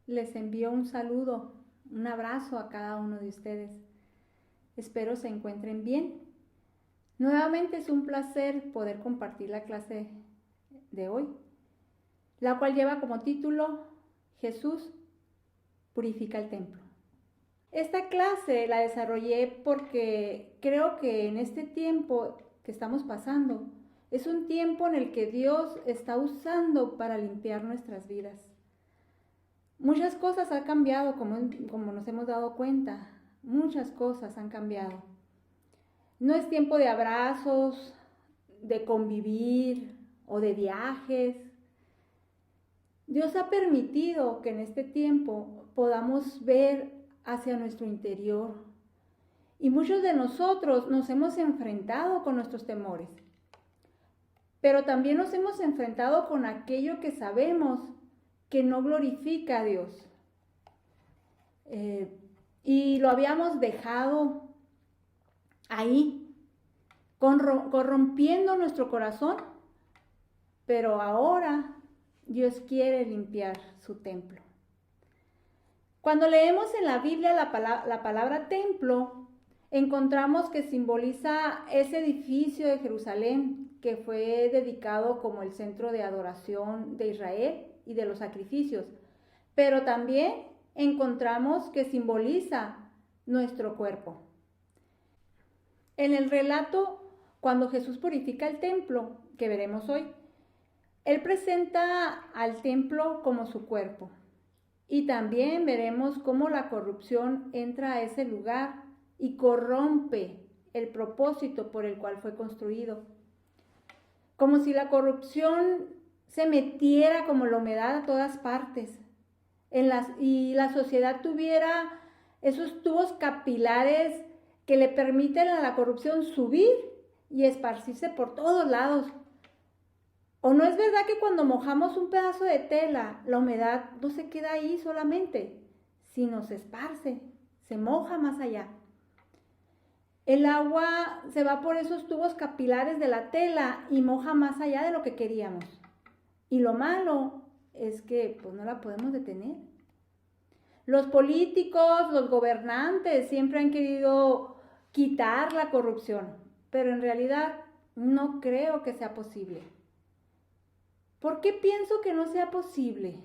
les envío un saludo, un abrazo a cada uno de ustedes. Espero se encuentren bien. Nuevamente es un placer poder compartir la clase de hoy, la cual lleva como título Jesús purifica el templo. Esta clase la desarrollé porque creo que en este tiempo que estamos pasando es un tiempo en el que Dios está usando para limpiar nuestras vidas. Muchas cosas han cambiado, como nos hemos dado cuenta. Muchas cosas han cambiado. No es tiempo de abrazos, de convivir o de viajes. Dios ha permitido que en este tiempo podamos ver hacia nuestro interior. Y muchos de nosotros nos hemos enfrentado con nuestros temores. Pero también nos hemos enfrentado con aquello que sabemos que no glorifica a Dios. Y lo habíamos dejado ahí, corrompiendo nuestro corazón, pero ahora Dios quiere limpiar su templo. Cuando leemos en la Biblia la palabra templo, encontramos que simboliza ese edificio de Jerusalén que fue dedicado como el centro de adoración de Israel y de los sacrificios, pero también encontramos que simboliza nuestro cuerpo. En el relato, cuando Jesús purifica el templo, que veremos hoy, Él presenta al templo como su cuerpo. Y también veremos cómo la corrupción entra a ese lugar y corrompe el propósito por el cual fue construido. Como si la corrupción se metiera como la humedad a todas partes y la sociedad tuviera esos tubos capilares que le permiten a la corrupción subir y esparcirse por todos lados. ¿O no es verdad que cuando mojamos un pedazo de tela, la humedad no se queda ahí solamente, sino se esparce, se moja más allá? El agua se va por esos tubos capilares de la tela y moja más allá de lo que queríamos. Y lo malo es que pues no la podemos detener. Los políticos, los gobernantes siempre han querido quitar la corrupción, pero en realidad no creo que sea posible. ¿Por qué pienso que no sea posible?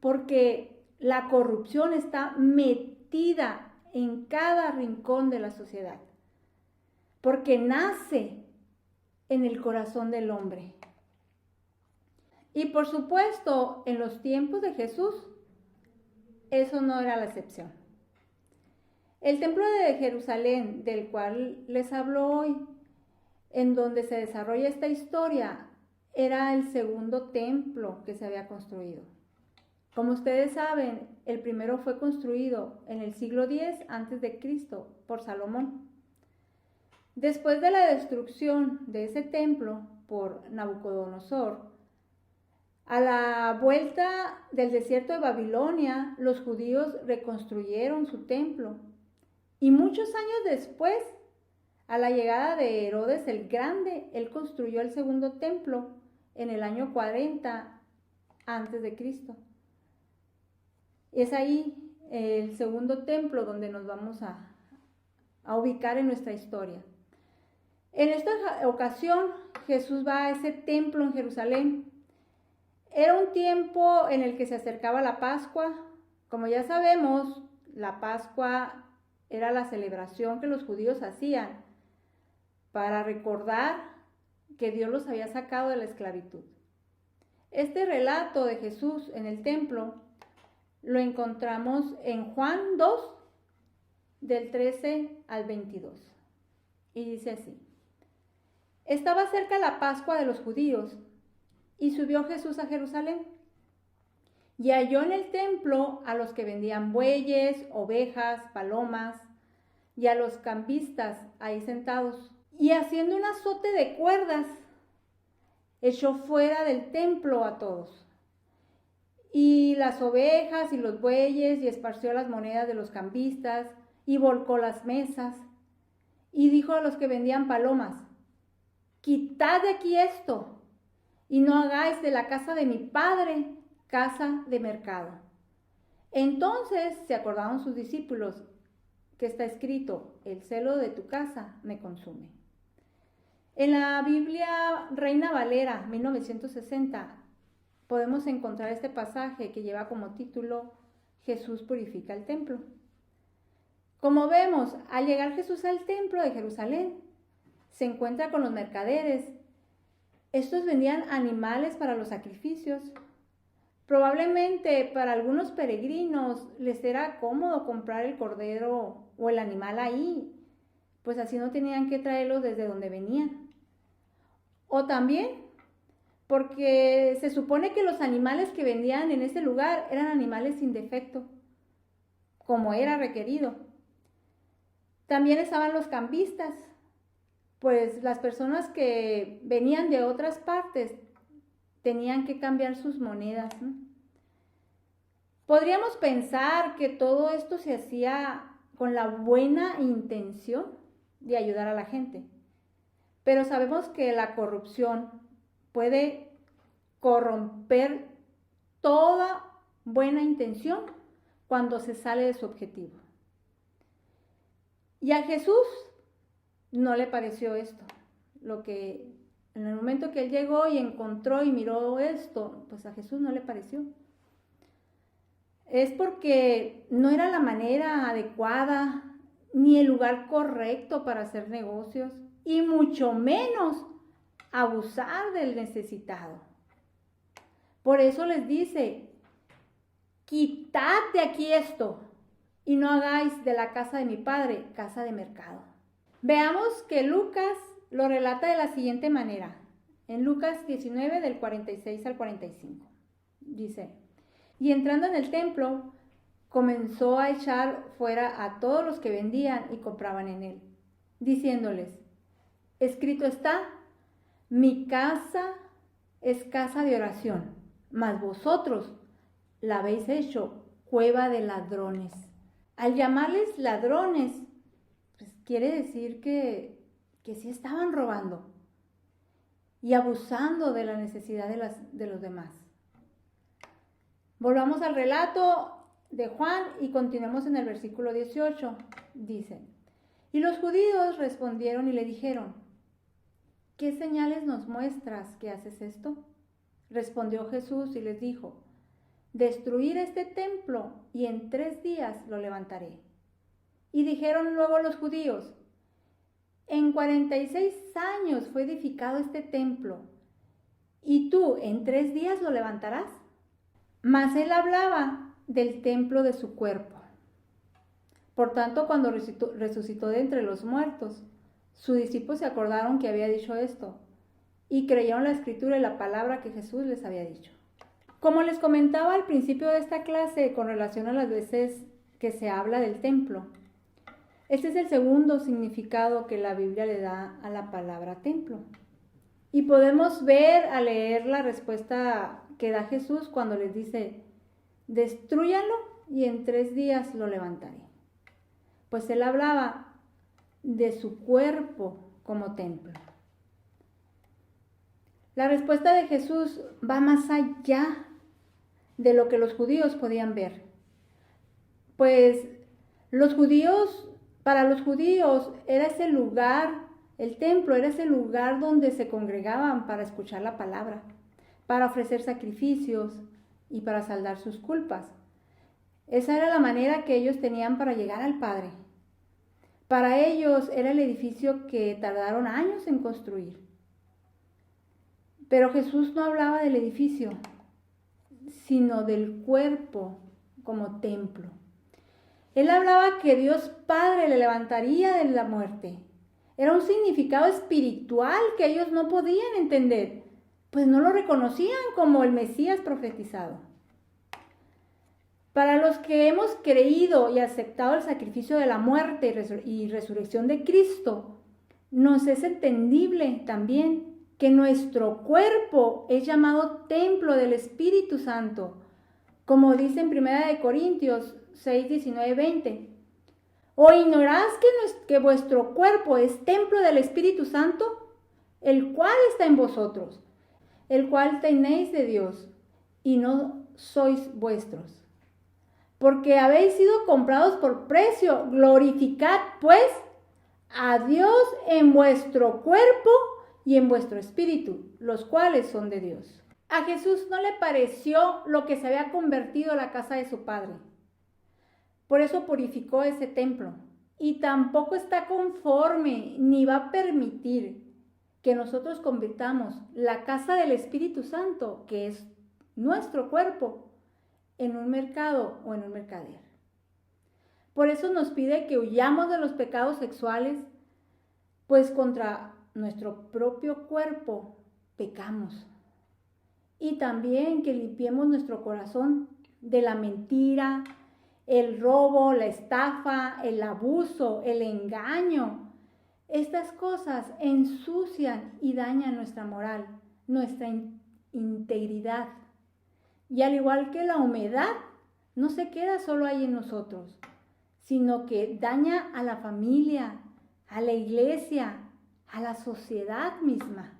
Porque la corrupción está metida en cada rincón de la sociedad, porque nace en el corazón del hombre. Y por supuesto, en los tiempos de Jesús, eso no era la excepción. El templo de Jerusalén, del cual les hablo hoy, en donde se desarrolla esta historia, era el segundo templo que se había construido. Como ustedes saben, el primero fue construido en el siglo X a.C. por Salomón. Después de la destrucción de ese templo por Nabucodonosor, a la vuelta del desierto de Babilonia, los judíos reconstruyeron su templo. Y muchos años después, a la llegada de Herodes el Grande, él construyó el segundo templo en el año 40 a.C. Es ahí el segundo templo donde nos vamos a ubicar en nuestra historia. En esta ocasión, Jesús va a ese templo en Jerusalén. Era un tiempo en el que se acercaba la Pascua. Como ya sabemos, la Pascua era la celebración que los judíos hacían para recordar que Dios los había sacado de la esclavitud. Este relato de Jesús en el templo lo encontramos en Juan 2, del 13 al 22. Y dice así: Estaba cerca la Pascua de los judíos, y subió Jesús a Jerusalén. Y halló en el templo a los que vendían bueyes, ovejas, palomas, y a los cambistas ahí sentados. Y haciendo un azote de cuerdas, echó fuera del templo a todos, y las ovejas y los bueyes, y esparció las monedas de los cambistas, y volcó las mesas, y dijo a los que vendían palomas: Quitad de aquí esto, y no hagáis de la casa de mi padre casa de mercado. Entonces se acordaron sus discípulos que está escrito, el celo de tu casa me consume. En la Biblia Reina Valera 1960 podemos encontrar este pasaje que lleva como título Jesús purifica el templo. Como vemos, al llegar Jesús al templo de Jerusalén, se encuentra con los mercaderes. Estos vendían animales para los sacrificios. Probablemente para algunos peregrinos les era cómodo comprar el cordero o el animal ahí, pues así no tenían que traerlos desde donde venían. O también porque se supone que los animales que vendían en ese lugar eran animales sin defecto, como era requerido. También estaban los cambistas, pues las personas que venían de otras partes tenían que cambiar sus monedas, ¿no? Podríamos pensar que todo esto se hacía con la buena intención de ayudar a la gente, pero sabemos que la corrupción puede corromper toda buena intención cuando se sale de su objetivo. Y a Jesús no le pareció esto. En el momento que él llegó y encontró y miró esto, pues a Jesús no le pareció. Es porque no era la manera adecuada ni el lugar correcto para hacer negocios y mucho menos abusar del necesitado. Por eso les dice, quitad de aquí esto y no hagáis de la casa de mi padre casa de mercado. Veamos que Lucas lo relata de la siguiente manera. En Lucas 19 del 46 al 45. Dice, y entrando en el templo, comenzó a echar fuera a todos los que vendían y compraban en él, diciéndoles, escrito está, mi casa es casa de oración, mas vosotros la habéis hecho cueva de ladrones. Al llamarles ladrones, pues quiere decir que sí estaban robando y abusando de la necesidad de los demás. Volvamos al relato de Juan y continuemos en el versículo 18. Dice, y los judíos respondieron y le dijeron, ¿qué señales nos muestras que haces esto? Respondió Jesús y les dijo, destruir este templo y en 3 días lo levantaré. Y dijeron luego los judíos, en 46 años fue edificado este templo, ¿y tú en 3 días lo levantarás? Mas él hablaba del templo de su cuerpo. Por tanto, cuando resucitó de entre los muertos, sus discípulos se acordaron que había dicho esto y creyeron la escritura y la palabra que Jesús les había dicho. Como les comentaba al principio de esta clase con relación a las veces que se habla del templo, este es el segundo significado que la Biblia le da a la palabra templo. Y podemos ver al leer la respuesta que da Jesús cuando les dice, destrúyanlo y en 3 días lo levantaré. Pues él hablaba de su cuerpo como templo. La respuesta de Jesús va más allá de lo que los judíos podían ver. Pues para los judíos era ese lugar, el templo era ese lugar donde se congregaban para escuchar la palabra, para ofrecer sacrificios y para saldar sus culpas. Esa era la manera que ellos tenían para llegar al Padre. Para ellos era el edificio que tardaron años en construir. Pero Jesús no hablaba del edificio, sino del cuerpo como templo. Él hablaba que Dios Padre le levantaría de la muerte. Era un significado espiritual que ellos no podían entender, pues no lo reconocían como el Mesías profetizado. Para los que hemos creído y aceptado el sacrificio de la muerte y resurrección de Cristo, nos es entendible también que nuestro cuerpo es llamado templo del Espíritu Santo, como dice en 1 Corintios 6, 19, 20. ¿O ignorás que vuestro cuerpo es templo del Espíritu Santo, el cual está en vosotros, el cual tenéis de Dios, y no sois vuestros? porque habéis sido comprados por precio. Glorificad, pues, a Dios en vuestro cuerpo y en vuestro espíritu, los cuales son de Dios. A Jesús no le pareció lo que se había convertido la casa de su Padre. Por eso purificó ese templo. Y tampoco está conforme ni va a permitir que nosotros convirtamos la casa del Espíritu Santo, que es nuestro cuerpo, en un mercado o en un mercader. Por eso nos pide que huyamos de los pecados sexuales, pues contra nuestro propio cuerpo pecamos. Y también que limpiemos nuestro corazón de la mentira, el robo, la estafa, el abuso, el engaño. Estas cosas ensucian y dañan nuestra moral, nuestra integridad. Y al igual que la humedad, no se queda solo ahí en nosotros, sino que daña a la familia, a la iglesia, a la sociedad misma.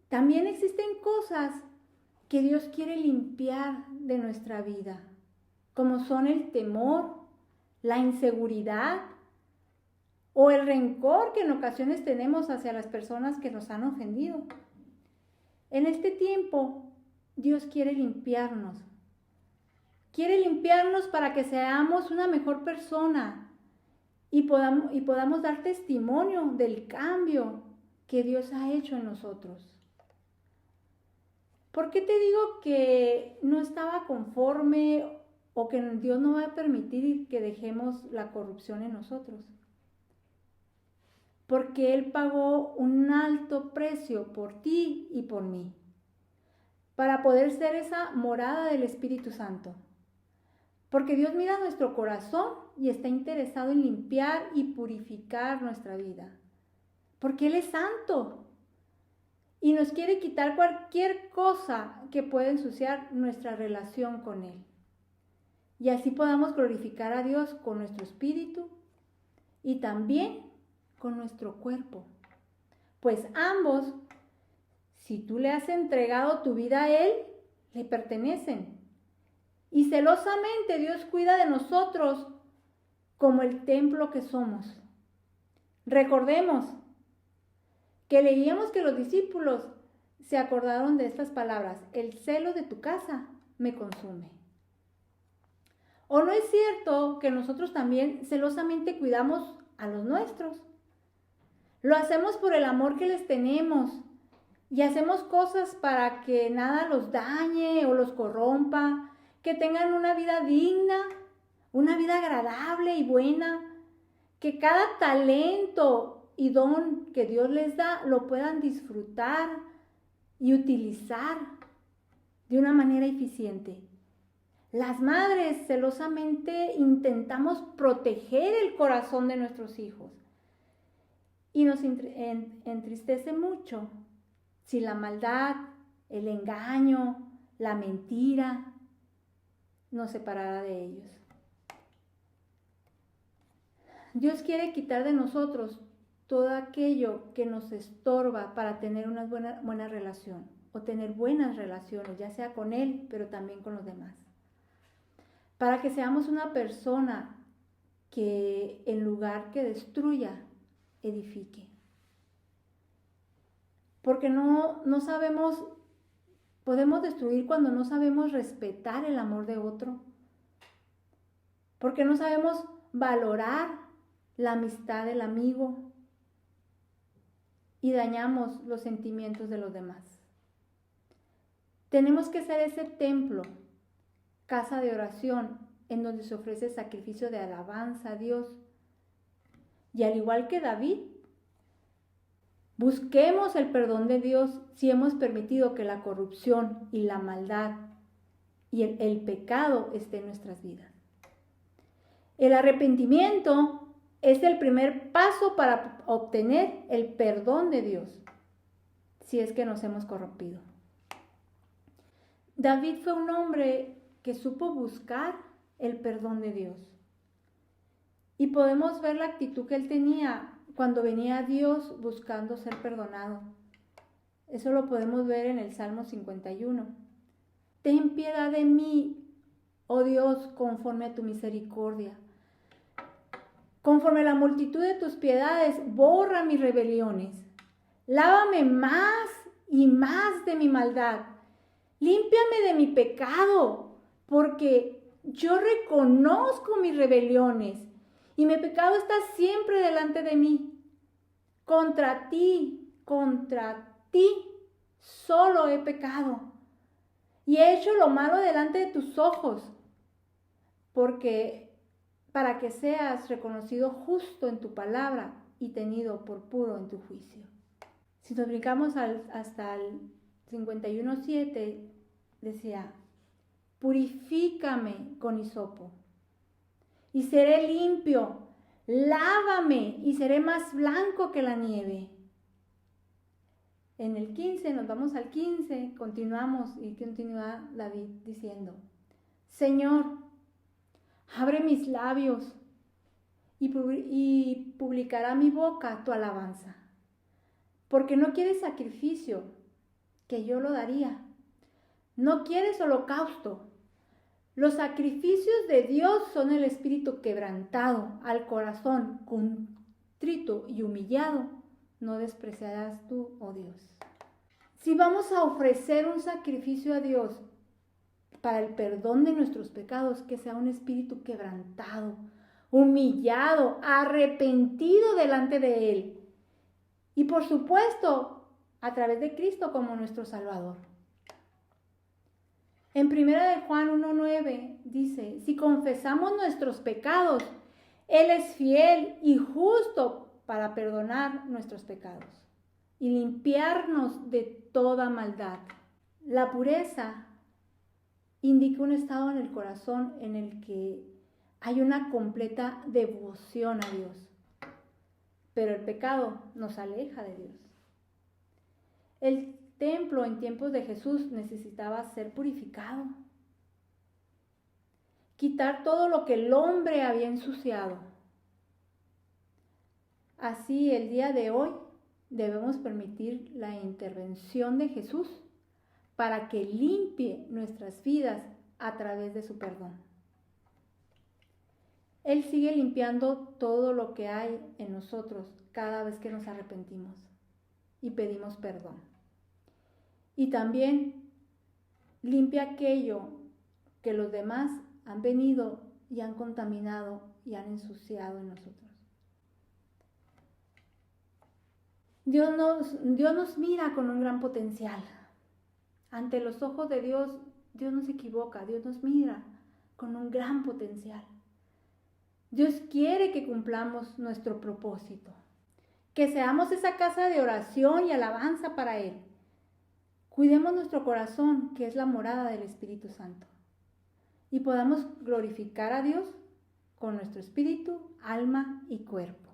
También existen cosas que Dios quiere limpiar de nuestra vida, como son el temor, la inseguridad o el rencor que en ocasiones tenemos hacia las personas que nos han ofendido. En este tiempo, Dios quiere limpiarnos. Quiere limpiarnos para que seamos una mejor persona y podamos dar testimonio del cambio que Dios ha hecho en nosotros. ¿Por qué te digo que no estaba conforme o que Dios no va a permitir que dejemos la corrupción en nosotros? Porque Él pagó un alto precio por ti y por mí, para poder ser esa morada del Espíritu Santo. Porque Dios mira nuestro corazón y está interesado en limpiar y purificar nuestra vida. Porque Él es santo y nos quiere quitar cualquier cosa que pueda ensuciar nuestra relación con Él. Y así podamos glorificar a Dios con nuestro espíritu y también con nuestro cuerpo. Pues ambos, si tú le has entregado tu vida a Él, le pertenecen. Y celosamente Dios cuida de nosotros como el templo que somos. Recordemos que leíamos que los discípulos se acordaron de estas palabras: el celo de tu casa me consume. ¿O no es cierto que nosotros también celosamente cuidamos a los nuestros? Lo hacemos por el amor que les tenemos y hacemos cosas para que nada los dañe o los corrompa, que tengan una vida digna, una vida agradable y buena, que cada talento y don que Dios les da lo puedan disfrutar y utilizar de una manera eficiente. Las madres celosamente intentamos proteger el corazón de nuestros hijos y nos entristece mucho si la maldad, el engaño, la mentira nos separará de ellos. Dios quiere quitar de nosotros todo aquello que nos estorba para tener una buena relación o tener buenas relaciones, ya sea con Él, pero también con los demás. Para que seamos una persona que en lugar que destruya, edifique. Porque no sabemos. Podemos destruir cuando no sabemos respetar el amor de otro, porque no sabemos valorar la amistad del amigo y dañamos los sentimientos de los demás. Tenemos que ser ese templo, casa de oración, en donde se ofrece sacrificio de alabanza a Dios. Y al igual que David, busquemos el perdón de Dios si hemos permitido que la corrupción y la maldad y el pecado estén en nuestras vidas. El arrepentimiento es el primer paso para obtener el perdón de Dios, si es que nos hemos corrompido. David fue un hombre que supo buscar el perdón de Dios. Y podemos ver la actitud que él tenía cuando venía a Dios buscando ser perdonado. Eso lo podemos ver en el Salmo 51. Ten piedad de mí, Oh Dios, conforme a tu misericordia. Conforme a la multitud de tus piedades, borra mis rebeliones. Lávame más y más de mi maldad. Límpiame de mi pecado, porque yo reconozco mis rebeliones y mi pecado está siempre delante de mí. Contra ti solo he pecado y he hecho lo malo delante de tus ojos, para que seas reconocido justo en tu palabra y tenido por puro en tu juicio. Si nos brincamos hasta el 51:7, decía, purifícame con hisopo y seré limpio, lávame y seré más blanco que la nieve. En el 15, nos vamos al 15, continuamos y continúa David diciendo, Señor, abre mis labios y publicará mi boca tu alabanza. Porque no quieres sacrificio, que yo lo daría. No quieres holocausto. Los sacrificios de Dios son el espíritu quebrantado, al corazón contrito y humillado. No despreciarás tú, oh Dios. Si vamos a ofrecer un sacrificio a Dios para el perdón de nuestros pecados, que sea un espíritu quebrantado, humillado, arrepentido delante de Él. Y por supuesto, a través de Cristo como nuestro Salvador. En 1 de Juan 1:9 dice, si confesamos nuestros pecados, Él es fiel y justo para perdonar nuestros pecados y limpiarnos de toda maldad. La pureza indica un estado en el corazón en el que hay una completa devoción a Dios. Pero el pecado nos aleja de Dios. El templo en tiempos de Jesús necesitaba ser purificado. Quitar todo lo que el hombre había ensuciado. Así, el día de hoy debemos permitir la intervención de Jesús para que limpie nuestras vidas a través de su perdón. Él sigue limpiando todo lo que hay en nosotros cada vez que nos arrepentimos y pedimos perdón. Y también limpia aquello que los demás han venido y han contaminado y han ensuciado en nosotros. Dios nos mira con un gran potencial. Ante los ojos de Dios, Dios no se equivoca, Dios nos mira con un gran potencial. Dios quiere que cumplamos nuestro propósito, que seamos esa casa de oración y alabanza para Él. Cuidemos nuestro corazón, que es la morada del Espíritu Santo, y podamos glorificar a Dios con nuestro espíritu, alma y cuerpo.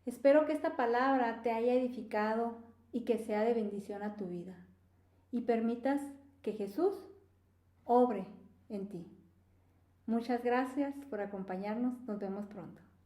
Espero que esta palabra te haya edificado y que sea de bendición a tu vida, y permitas que Jesús obre en ti. Muchas gracias por acompañarnos. Nos vemos pronto.